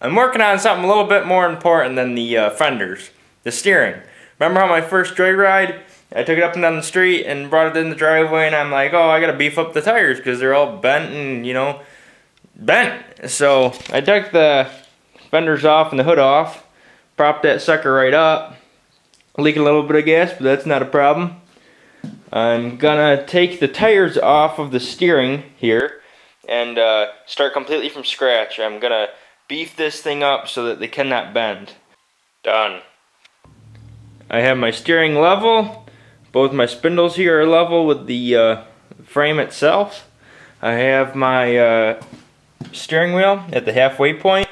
I'm working on something a little bit more important than the fenders, the steering. Remember how my first joyride, I took it up and down the street and brought it in the driveway, and I'm like, oh, I gotta beef up the tires because they're all bent and, you know, bent. So I took the fenders off and the hood off, propped that sucker right up, leaking a little bit of gas, but that's not a problem. I'm gonna take the tires off of the steering here and start completely from scratch. I'm gonna beef this thing up so that they cannot bend. Done. I have my steering level. Both my spindles here are level with the frame itself. I have my steering wheel at the halfway point,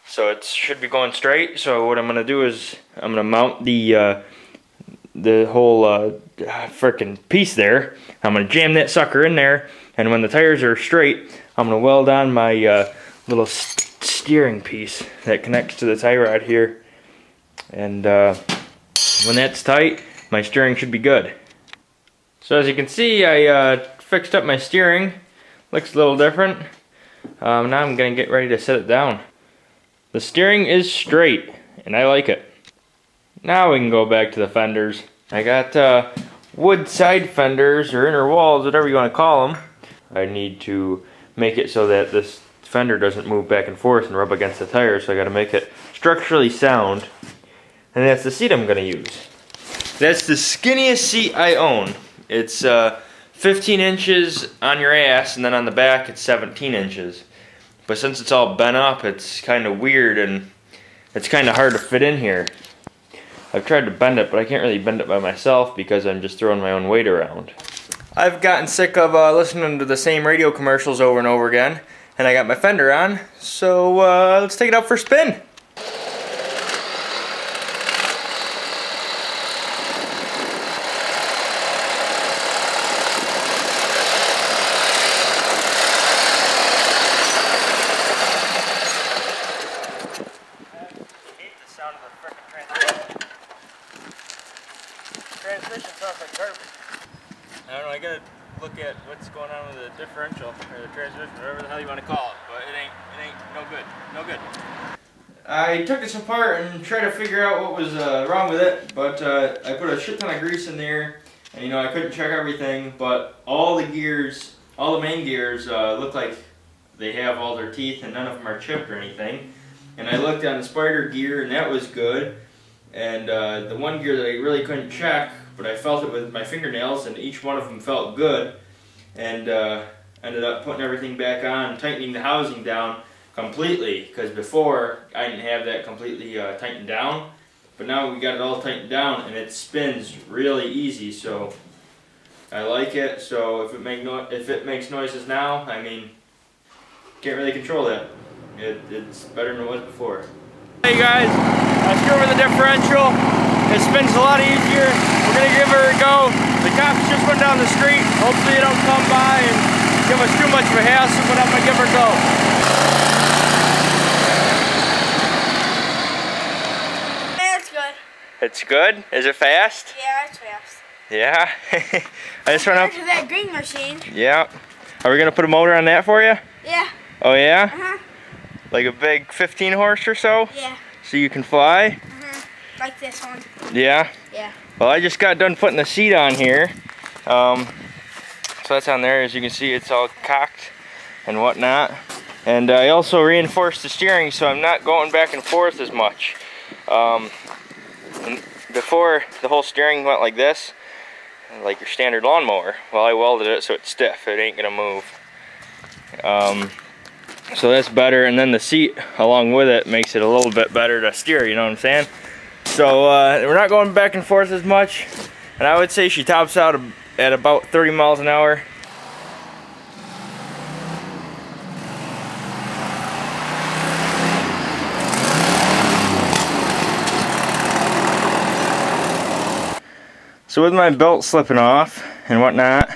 so it should be going straight. So what I'm gonna do is I'm gonna mount the whole frickin' piece there. I'm gonna jam that sucker in there, and when the tires are straight, I'm gonna weld on my little steering piece that connects to the tie rod here. And when that's tight, my steering should be good. So as you can see, I fixed up my steering. Looks a little different. Now I'm gonna get ready to set it down. The steering is straight, and I like it. Now we can go back to the fenders. I got wood side fenders, or inner walls, whatever you want to call them. I need to make it so that this fender doesn't move back and forth and rub against the tires, so I got to make it structurally sound. And that's the seat I'm going to use. That's the skinniest seat I own. It's 15 inches on your ass, and then on the back it's 17 inches. But since it's all bent up, it's kind of weird, and it's kind of hard to fit in here. I've tried to bend it, but I can't really bend it by myself because I'm just throwing my own weight around. I've gotten sick of listening to the same radio commercials over and over again, and I got my Fender on, so let's take it out for a spin. Transmission sounds like garbage. I don't know, I gotta look at what's going on with the differential, or the transmission, whatever the hell you want to call it, but it ain't no good, no good. I took this apart and tried to figure out what was wrong with it, but I put a shit ton of grease in there, and you know, I couldn't check everything, but all the gears, all the main gears look like they have all their teeth and none of them are chipped or anything. And I looked on the spider gear and that was good. And the one gear that I really couldn't check, but I felt it with my fingernails, and each one of them felt good. And ended up putting everything back on, tightening the housing down completely, because before I didn't have that completely tightened down. But now we got it all tightened down, and it spins really easy, so I like it. So if it makes noises now, I mean, can't really control that. It's better than it was before. Hey guys, I screwed with the differential. It spins a lot easier. We're gonna give her a go. The cops just went down the street. Hopefully they don't come by and give us too much of a hassle, but I'm gonna give her a go. It's good. It's good? Is it fast? Yeah, it's fast. Yeah? I just went up to that green machine. Yeah. Are we gonna put a motor on that for you? Yeah. Oh yeah? Uh-huh. Like a big 15 horse or so? Yeah. So you can fly? Uh-huh. Like this one. Yeah? Yeah. Well, I just got done putting the seat on here. So that's on there. As you can see, it's all cocked and whatnot. And I also reinforced the steering so I'm not going back and forth as much. And before, the whole steering went like this, like your standard lawnmower. Well, I welded it so it's stiff. It ain't gonna move. So that's better, and then the seat along with it makes it a little bit better to steer, you know what I'm saying? So we're not going back and forth as much, and I would say she tops out at about 30 miles an hour. So with my belt slipping off and whatnot,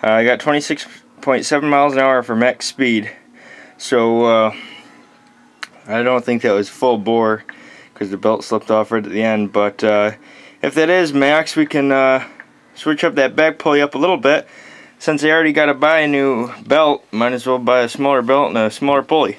I got 26.7 miles an hour for max speed. So I don't think that was full bore because the belt slipped off right at the end, but if that is max, we can switch up that back pulley up a little bit. Since I already got to buy a new belt, might as well buy a smaller belt and a smaller pulley.